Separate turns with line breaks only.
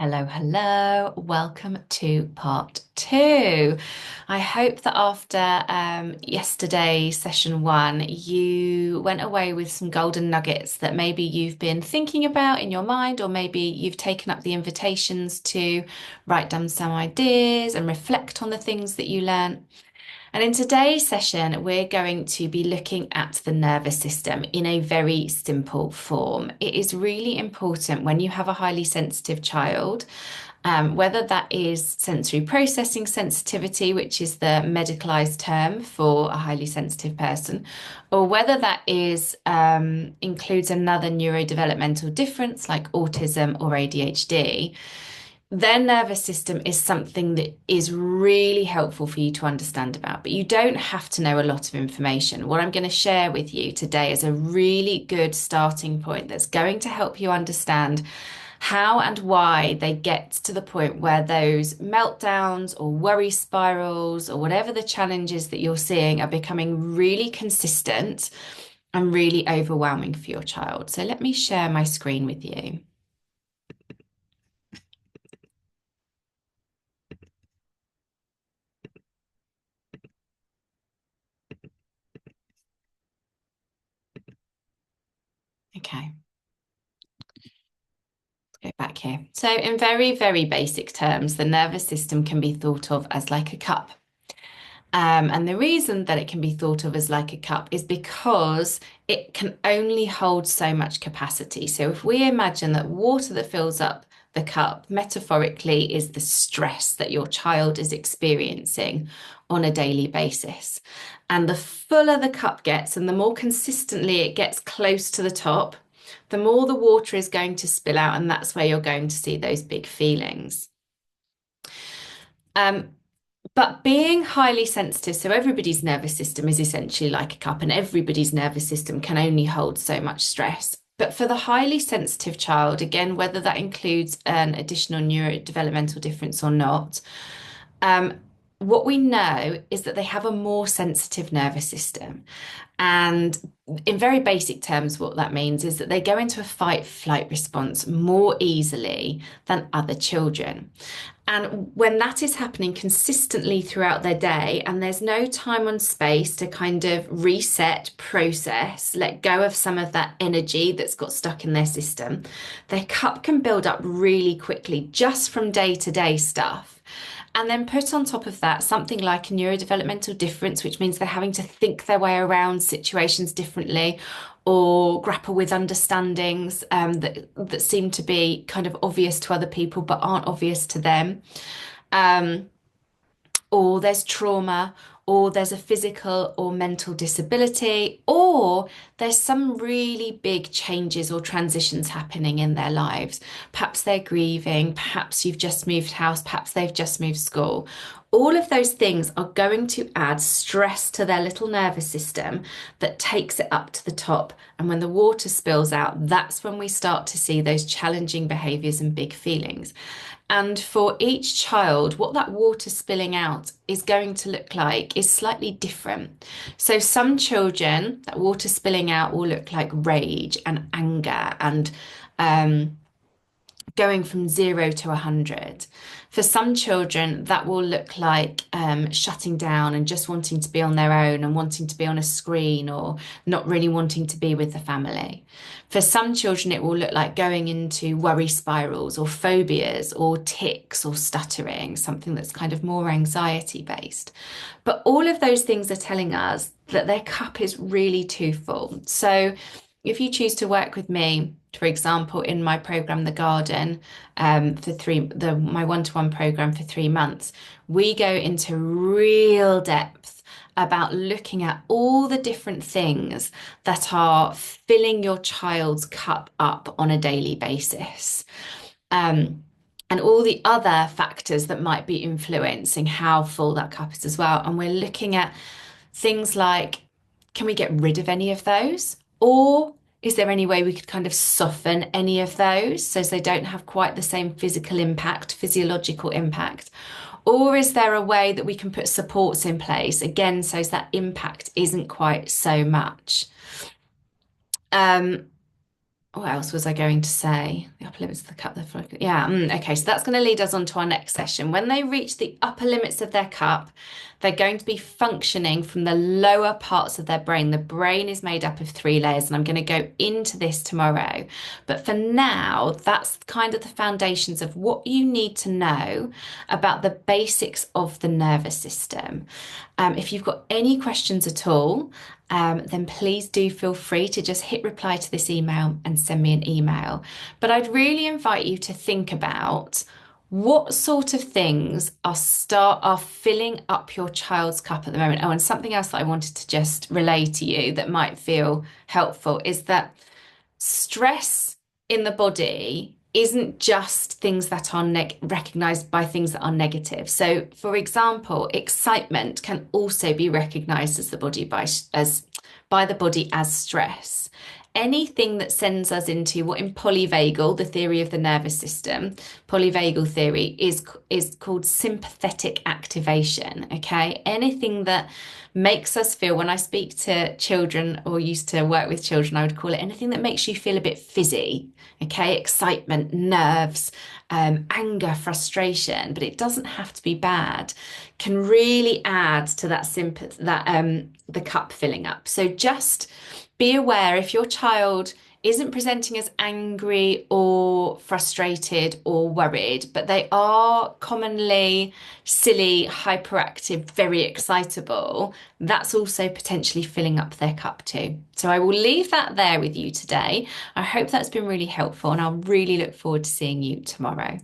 Hello, hello. Welcome to part two. I hope that after yesterday's session one, you went away with some golden nuggets that maybe you've been thinking about in your mind, or maybe you've taken up the invitations to write down some ideas and reflect on the things that you learned. And in today's session, we're going to be looking at the nervous system in a very simple form. It is really important when you have a highly sensitive child, whether that is sensory processing sensitivity, which is the medicalized term for a highly sensitive person, or whether that is includes another neurodevelopmental difference like autism or ADHD. Their nervous system is something that is really helpful for you to understand about, but you don't have to know a lot of information. What I'm going to share with you today is a really good starting point that's going to help you understand how and why they get to the point where those meltdowns or worry spirals or whatever the challenges that you're seeing are becoming really consistent and really overwhelming for your child. So let me share my screen with you. Okay. Go back here. So in very, very basic terms, the nervous system can be thought of as like a cup. And the reason that it can be thought of as like a cup is because it can only hold so much capacity. So if we imagine that water that fills up the cup, metaphorically, is the stress that your child is experiencing on a daily basis. And the fuller the cup gets and the more consistently it gets close to the top, the more the water is going to spill out, and that's where you're going to see those big feelings. But being highly sensitive, so everybody's nervous system is essentially like a cup, and everybody's nervous system can only hold so much stress. But for the highly sensitive child, again, whether that includes an additional neurodevelopmental difference or not, um, what we know is that they have a more sensitive nervous system. And in very basic terms, what that means is that they go into a fight flight response more easily than other children. And when that is happening consistently throughout their day, and there's no time and space to kind of reset, process, let go of some of that energy that's got stuck in their system, their cup can build up really quickly just from day to day stuff. And then put on top of that something like a neurodevelopmental difference, which means they're having to think their way around situations differently or grapple with understandings that seem to be kind of obvious to other people but aren't obvious to them. Um, or there's trauma, or there's a physical or mental disability, or there's some really big changes or transitions happening in their lives. Perhaps they're grieving, perhaps you've just moved house, perhaps they've just moved school. All of those things are going to add stress to their little nervous system that takes it up to the top. And when the water spills out, that's when we start to see those challenging behaviours and big feelings. And for each child, what that water spilling out is going to look like is slightly different. So some children, that water spilling out will look like rage and anger and going from 0 to 100. For some children, that will look like shutting down and just wanting to be on their own and wanting to be on a screen or not really wanting to be with the family. For some children, it will look like going into worry spirals or phobias or tics or stuttering, something that's kind of more anxiety based. But all of those things are telling us that their cup is really too full. So if you choose to work with me, for example, in my program, The Garden, my one-to-one program for 3 months, we go into real depth about looking at all the different things that are filling your child's cup up on a daily basis. And all the other factors that might be influencing how full that cup is as well. And we're looking at things like, can we get rid of any of those? Or is there any way we could kind of soften any of those so they don't have quite the same physical impact, physiological impact? Or is there a way that we can put supports in place again so that impact isn't quite so much? What else was I going to say? The upper limits of the cup. Yeah. Okay. So that's going to lead us on to our next session. When they reach the upper limits of their cup, they're going to be functioning from the lower parts of their brain. The brain is made up of three layers, and I'm going to go into this tomorrow. But for now, that's kind of the foundations of what you need to know about the basics of the nervous system. If you've got any questions at all, then please do feel free to just hit reply to this email and send me an email. But I'd really invite you to think about what sort of things are filling up your child's cup at the moment. Oh, and something else that I wanted to just relay to you that might feel helpful is that stress in the body isn't just things that are recognized by things that are negative. So, for example, excitement can also be recognized as by the body as stress. Anything that sends us into what in polyvagal, the theory of the nervous system, polyvagal theory is called sympathetic activation. Okay, anything that makes us feel, when I speak to children or used to work with children, I would call it anything that makes you feel a bit fizzy. Okay, excitement, nerves, anger, frustration, but it doesn't have to be bad, can really add to that the cup filling up. So just be aware if your child isn't presenting as angry or frustrated or worried, but they are commonly silly, hyperactive, very excitable, that's also potentially filling up their cup too. So I will leave that there with you today. I hope that's been really helpful, and I'll really look forward to seeing you tomorrow.